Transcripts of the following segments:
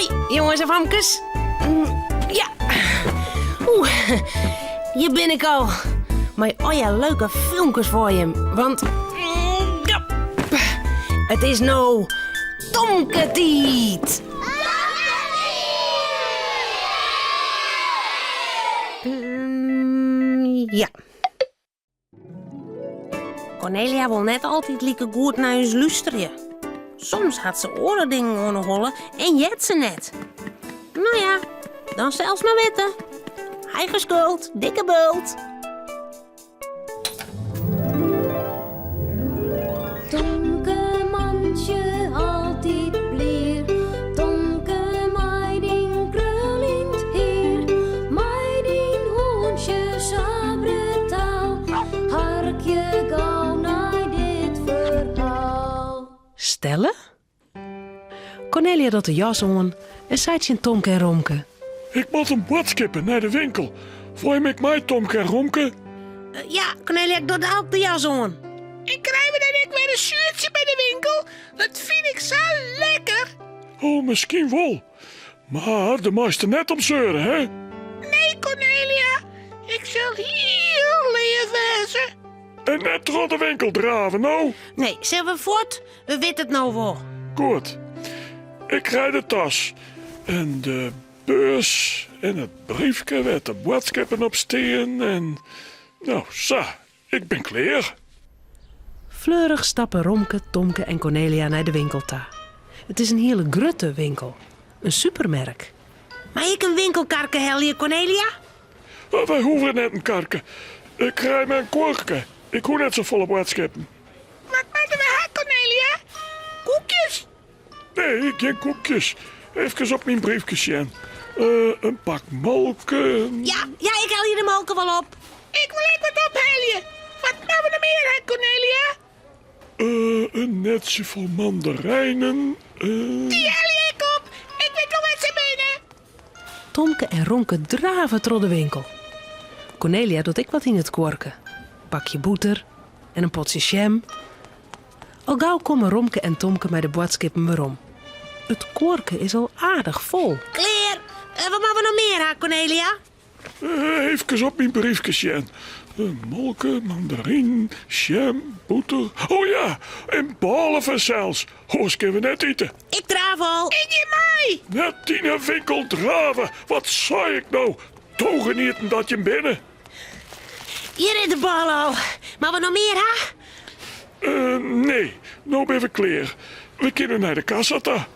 Hoi, jongens en famkes. Ja. Hier ben ik al. Maar ja, leuke filmpjes voor je. Want... ja, het is nou... Tomketiet. Ja. Cornelia wil net altijd lieke goed naar ons luisteren. Soms had ze orendingen onderhollen en jet ze net. Nou ja, dan zelfs maar weten. Eigen schuld, dikke bult. Tomke mandje altijd bleer. Tomke meiding krullend heer. Meiding hoentje sabre taal. Harkje gauw naar dit verhaal. Stellen? Cornelia dat de jas aan en Saartje en Tomke en Romke. Ik moet een boodschap naar de winkel. Voor je met mij, Tomke en Romke? Ja, Cornelia, ik doe de jas aan. Ik krijg me dan ook weer een zuurtje bij de winkel. Dat vind ik zo lekker. Oh, misschien wel. Maar de meeste net om zeuren, hè? Nee, Cornelia. Ik zal heel leer wezen. En net door de winkel draven, nou. Nee, zullen we voort? We weten het nou wel. Goed. Ik krijg de tas. En de beurs. En het briefje met de boodschappen op steen. En... nou, zo. Ik ben klaar. Fleurig stappen Romke, Tomke en Cornelia naar de winkel toe. Het is een hele grutte winkel. Een supermerk. Maar ik een winkelkarke helje, Cornelia? Wij hoeven net een karken. Ik krijg mijn korken. Ik hoef net zo volle boodschappen. Wat moeten we hebben, Cornelia? Koekjes? Nee, geen koekjes. Even op mijn briefje zien. Een pak molken. Ja, ik hel je de molken wel op. Ik wil ook wat ophalen. Wat moeten we nog meer hebben, Cornelia? Een netje vol mandarijnen. Die haal ik op. Ik weet nog wat ze binnen. Tomke en Romke draven door de winkel. Cornelia doet ik wat in het korken. Pakje boter en een potje jam. Al gauw komen Romke en Tomke met de boodschappen weer om. Het korken is al aardig vol. Kleer, wat moeten we nog meer hebben, Cornelia? Even op mijn briefje zien. Molken, mandarijn, jam, boter. Oh ja, en ballen zelfs. Hoors kunnen we net eten. Ik draaf al. En je mij. Net in een winkel draven. Wat zei ik nou? Togen niet dat je binnen. Hier is de bal al. Maar we nog meer, hè? Nee, nou ben we klaar. We kunnen naar de kassa ta.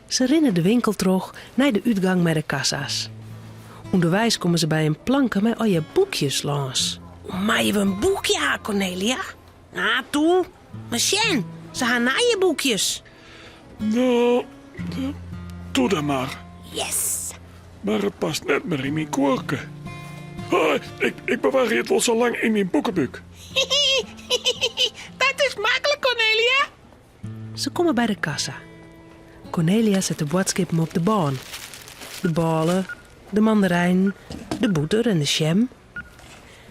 Ze rennen de winkel terug naar de uitgang met de kassa's. Onderwijs komen ze bij een planken met al je boekjes langs. Maar je een boekje, ha, Cornelia? Ah, toe. Maar Sjen, ze gaan naar je boekjes. Nou, doe dat maar. Yes. Maar het past net meer in mijn korken. Ik bewaar het wel zo lang in mijn boekenbuk. Dat is makkelijk, Cornelia. Ze komen bij de kassa. Cornelia zet de boodschappen op de baan. De ballen, de mandarijn, de boter en de jam.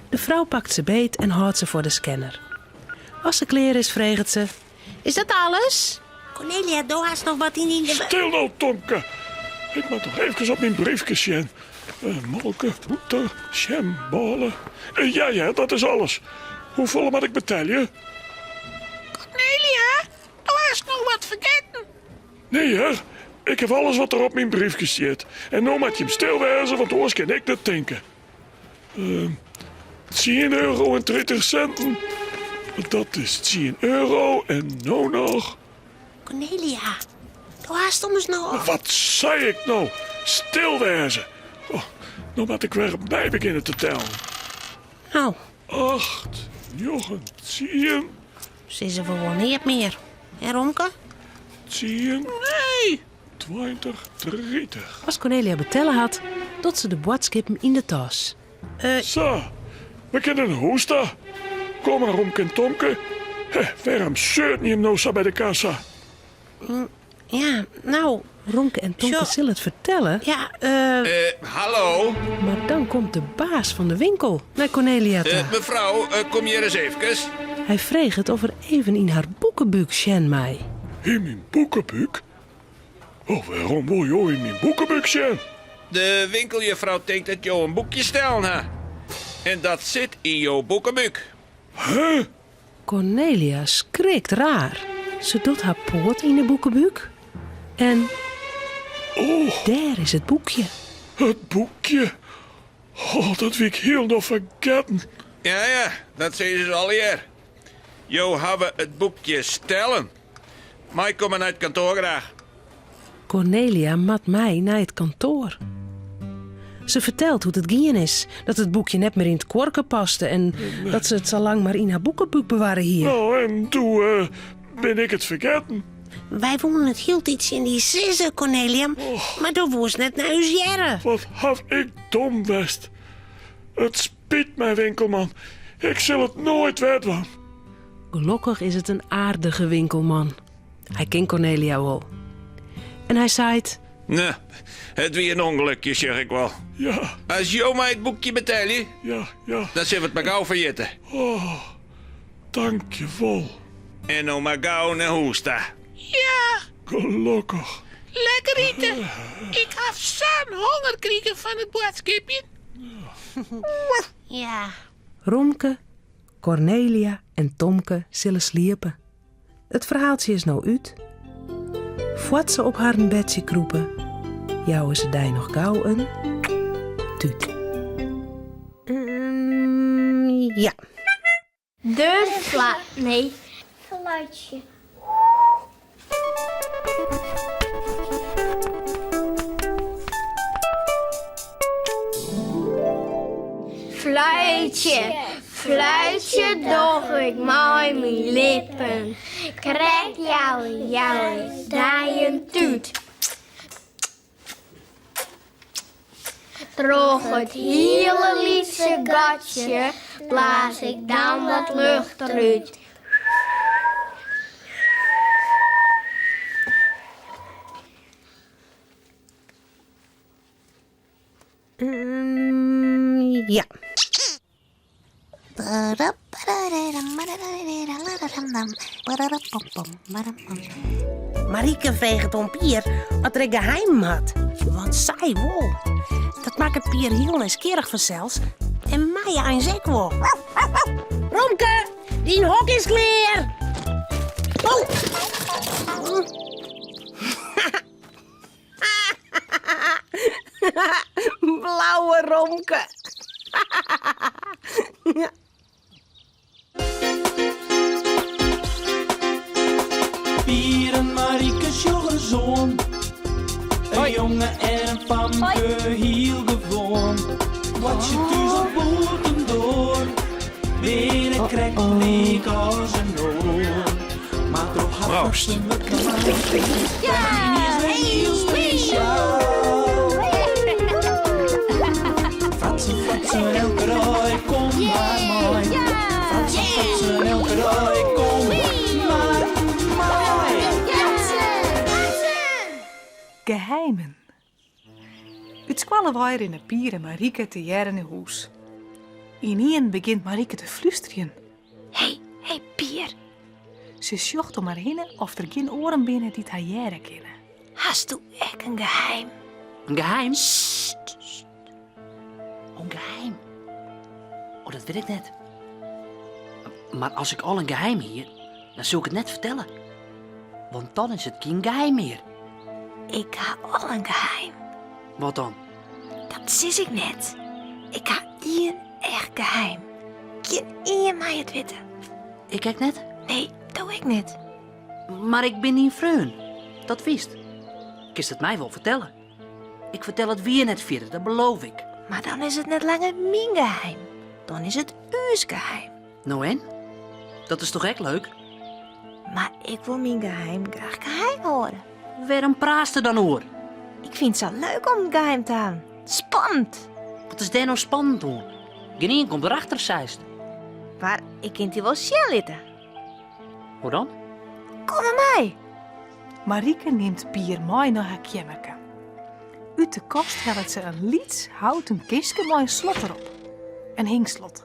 De vrouw pakt ze beet en houdt ze voor de scanner. Als ze klaar is, vraagt ze... Is dat alles? Cornelia, doe haast nog wat in de... Stil nou, Tomke. Ik moet toch even op mijn briefje zien. Molken, boter, jam, ballen. Ja, dat is alles. Hoeveel moet ik betalen? Cornelia, du hast nog wat vergeten. Nee, hè? Ik heb alles wat er op mijn briefje zit. En nou moet je hem stilwijzen, want anders kan ik dat denken. 10 euro en 30 centen. Dat is 10 euro en nou nog... Cornelia, doe haast om eens nog... Wat zei ik nou? Stilwijzen. Oh, nou moet ik weer opnieuw beginnen te tellen. Nou, 8, 9, 10, ze is er gewoon niet meer. En Romke? 10, Nee. 20, 30. Als Cornelia betellen had, doet ze de boodschappen in de tas. Zo, we kunnen een hoesta. Kom maar, Romke en Tomke. Waarom zeurt niet hem nou zo bij de kassa? Ja, nou, Romke en Tomke Zo. zullen het vertellen. Ja, Hallo? maar dan komt de baas van de winkel naar Cornelia toe. Mevrouw, kom hier eens even. Hij vreeg of er even in haar boekenbuk Sjen mij. In mijn boekenbuk? Oh, waarom wil je in mijn boekenbuk zijn? De winkeljuffrouw denkt dat je een boekje stellen ha. En dat zit in jouw boekenbuk. Huh? Cornelia schrikt raar. Ze doet haar poot in de boekenbuk. En Oh, daar is het boekje. het boekje. Oh, dat wil ik heel nog vergeten. Ja, dat zeggen ze al hier. Jo hebben het boekje stellen. Maar ik kom uit het kantoor graag. Cornelia mat mij naar het kantoor. Ze vertelt hoe het gien is. Dat het boekje net meer in het korken paste. En dat ze het zo lang maar in haar boekenbuk bewaren hier. Nou, en toen ben ik het vergeten. Wij wonen het hield iets in die sissen, Cornelia. Maar toen was net naar huis jaren. Wat had ik dom best. Het spijt mij, winkelman. Ik zal het nooit weten. Gelukkig is het een aardige winkelman. Hij kent Cornelia wel. En hij zei: Nee, het weer een ongelukje, zeg ik wel. Ja, Als Jo mij het boekje betalen, ja. dan zullen we het maar gauw vergeten. Oh, dankjewel. En nou maar gauw naar hoesta. Ja, Gelukkig. lekker eten. Ik heb zo'n honger gekregen van het boodschapje. Ja. Romke, Cornelia en Tomke zullen sliepen. Het verhaaltje is nou uit. Voordat ze op haar bedje kroepen, jouwen ze daar nog gauw een tuut. Ja. Nee. Geluidje. Fluitje, fluitje, doch ik mooi mijn lippen. Krijg jou, daar een tuut. Droog het hele liefste gatje, blaas ik dan wat lucht eruit. Ja. Marieke vreeg het om Pier wat er een geheim had. Want zij wol. Dat maakt het Pier heel nieuwsgierig vanzelfs. En mij een zek wel. Romke, die hok is klaar. Oh. Blauwe Romke. Pier en Mariekes jongezoon. Een jongen en een famke heel gewoon. Wat je thuis op boten door. Binnen krijgt leek als een oor. Maar toch had ze me klaar. Ja, heel speciaal. Fratsen, elke rooi, kom maar mooi. Fratsen, elke rooi, kom maar mooi. Geheimen. Het squallen weer in de Pier en Marieke te jaren in huis. Ineen begint Marieke te fluisteren. Hey, Pier, Ze zocht om haar heen of er geen oren binnen die het haar jaren kennen. hast u echt een geheim? Een geheim? Oh, een geheim. Oh, dat weet ik net. Maar als ik al een geheim hier, dan zou ik het net vertellen. Want dan is het geen geheim meer. Ik ga al een geheim. Wat dan? Dat zie ik net. Ik ga één echt geheim. Geen één mij het weten. Ik kijk net. Nee, doe ik niet. Maar ik ben niet vreun. Dat wist. Kist het mij wel vertellen. Ik vertel het weer net verder, dat beloof ik. Maar dan is het net langer mijn geheim. Dan is het uws geheim. Nou en? Dat is toch echt leuk? Maar ik wil mijn geheim graag geheim horen. Waarom praat er dan hoor? Ik vind het zo leuk om geheim te hebben. Spannend. Wat is daar nou spannend hoor? Geen komt erachter, zeist. Maar ik kan die wel zien litten. Hoe dan? Kom naar mij. Marieke neemt Pier mooi naar haar kamerke. Uit de kast helt ze een lieds houten kistje met een slot erop. Een hingslot.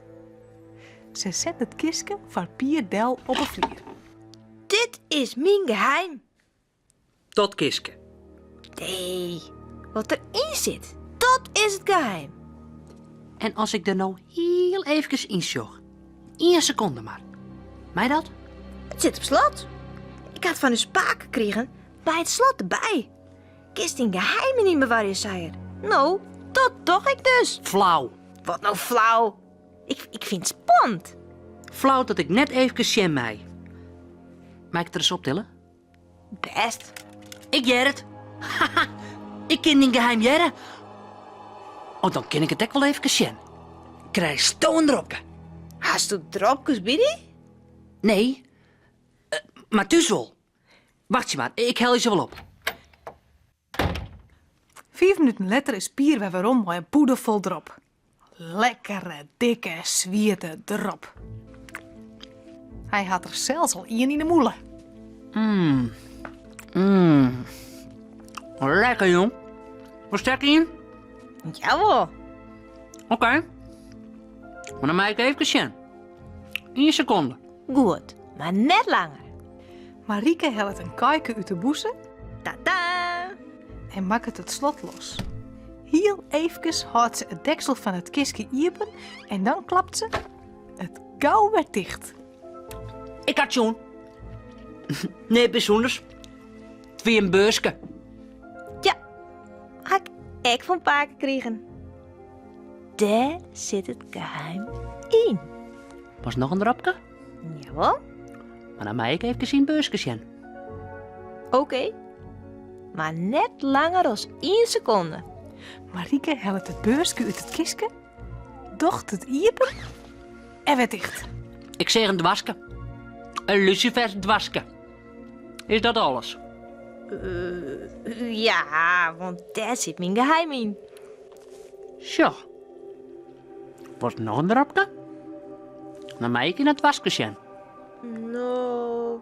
Ze zet het kistje van Pier Del op een vlier. Dit is mijn geheim. Dat kiske. Nee, wat erin zit, dat is het geheim. En als ik er nou heel even insjog. 1 seconde maar. Mij dat? Het zit op slot. Ik had van uw spaak gekregen bij het slot erbij. Kist die geheimen niet bewaren, zei er. Nou, dat toch ik dus. Flauw. Wat nou flauw. Ik vind het spannend. Flauw dat ik net even sjem mij. Mag ik het er eens optillen? Best. Ik jer het. Haha, ik ken die geheim jerren. Oh, dan ken ik het ook wel even sjem. Krijg stoon dropke. Hast u dropjes binnen? Nee, maar dus wel. Wacht je maar, ik hel je ze wel op. 5 minuten later is Pier weer waarom met een poeder vol drop. Lekkere, dikke, zwierte drop. Hij had er zelfs al 1 in de moelen. Lekker, jong. Wat sterk in? Jawel. Oké. Maar dan maak ik even sjem. 1 seconde. Goed, maar net langer. Marieke helpt een kijken uit de boeze Tada! en maakt het slot los. Heel even houdt ze het deksel van het kistje open en dan klapt ze het gauw weer dicht. Ik had zo'n. Nee, bijzonders. 2 een beurske. Ja, had ik van paken kregen. Daar zit het geheim in. Was nog een dropje? Jawel. Maar dan maak ik even zien beurske sjen. Oké. Maar net langer dan 1 seconde. Marieke helpt het beursje uit het kistje, docht het open en weer dicht. Ik zeg een dwaske. Een lucifers dwaske. Is dat alles? Ja, want daar zit mijn geheim in. Zo. Was er nog een dropje? Dan maak ik in het dwaske sjen. Nou,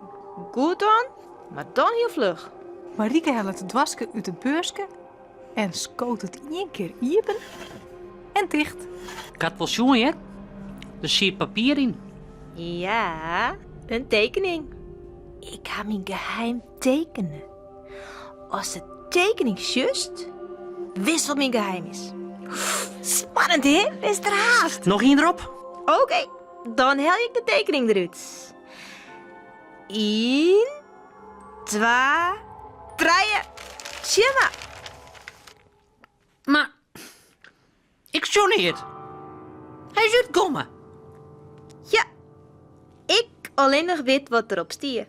goed dan. Maar dan heel vlug. Marieke helpt het dwaske uit het beursje en scoot het 1 keer open en dicht. Ik had wel zoen, hè? Er zit papier in. Ja, een tekening. Ik ga mijn geheim tekenen. Als de tekening just, wist wat mijn geheim is. Spannend, hè? Is er haast. Nog 1 erop? Oké, dan hel ik de tekening eruit. 1, 2, 3. Tjema. Maar... Ik zo niet. Hij zit komen. Ja, ik alleen nog weet wat erop stier.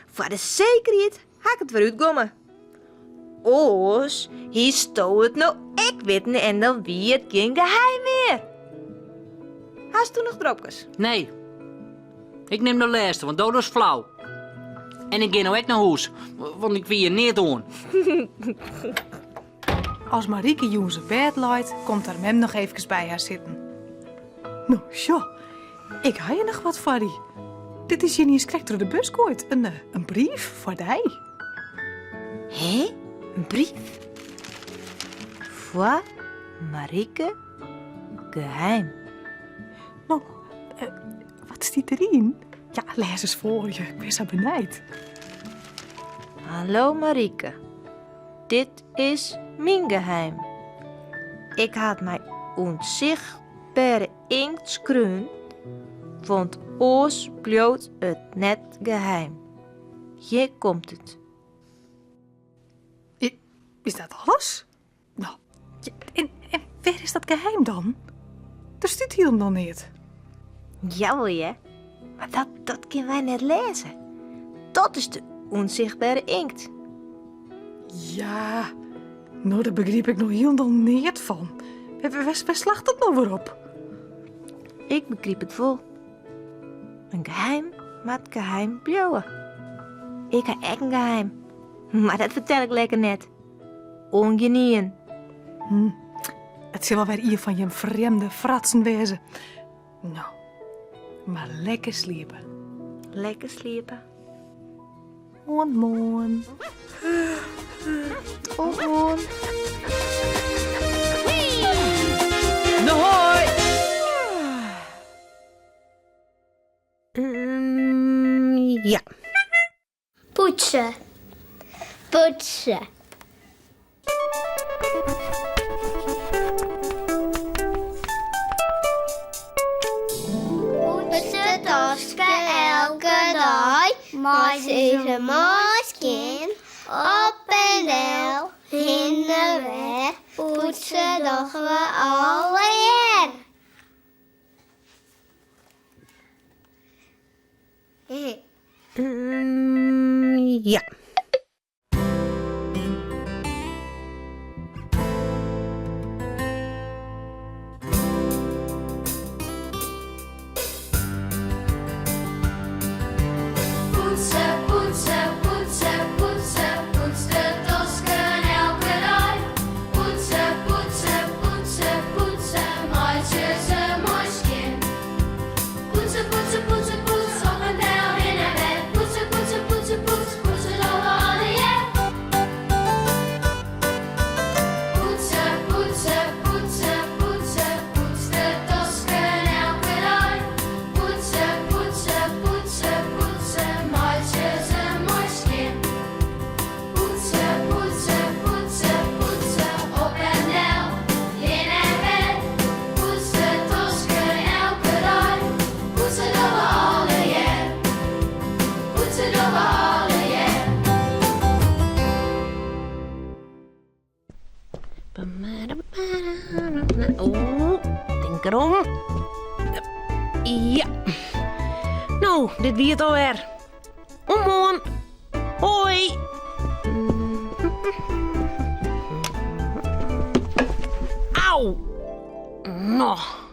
Voor de zekerheid ga ik het weer uitgommen. Oos, hier stoot het nou ik weten en dan wie het geen geheim meer. Hast u nog dropjes? Nee. Ik neem de laatste, want dat is flauw. En ik ga nou echt naar huis, want ik wil je niet doen. Als Marieke Joen zijn bed leidt, komt haar mem nog even bij haar zitten. Nou, ja, ik heb je nog wat voor die. Dit is je niet eens door de bus gooit. Een brief voor die. Hé? Een brief? Voor Marieke geheim. Nou, wat staat erin? Ja, lees eens voor je. Ik ben zo benijd. Hallo Marieke. Dit is mijn geheim. Ik had mij onzichtbare inkt schreeuwen, want oors bloot het net geheim. Hier komt het. Is dat alles? Nou, en waar is dat geheim dan? Er staat hier nog niet. Jawel, hè? Maar dat kunnen wij net lezen. Dat is de onzichtbare inkt. Ja, nou, daar begreep ik nog helemaal niet van. Waar slacht dat nou weer op? Ik begreep het vol. Een geheim met geheim blauwen. Ik heb echt een geheim. Maar dat vertel ik lekker net. Ongenien. Het zal wel weer hier van je vreemde fratsen wezen. Nou, maar lekker sliepen. Lekker sliepen. Moon. Moon. Hoi! Ja. Poetsen. Poetsen. Maar ze is een mooiskind op en del in de weg. Poetsen doch we alle jaar. Ja. Poetsen, poetsen, poetsen, poetsen, poets de tosken elke dag. Poetsen, poetsen, poetsen, poetsen, maatjes een mooi skin. Poetsen, poetsen, poetsen, poets, op en del in het bed. Poetsen, poetsen, poetsen, poets, poetsen over alle jet. Poetsen, poetsen, poetsen, poetsen, poets de tosken elke dag. Poetsen, poetsen, poetsen, poetsen, maatjes een mooi skin. Poetsen, poetsen, poetsen, poetsen, op en del in het bed. Poets de tosken elke dag. Poetsen over alle jet. Poetsen over alle jet. Oeh, denk erom. Ja. Nou, dit wie het alweer. Omhoorn. Hoi. Auw. Nog.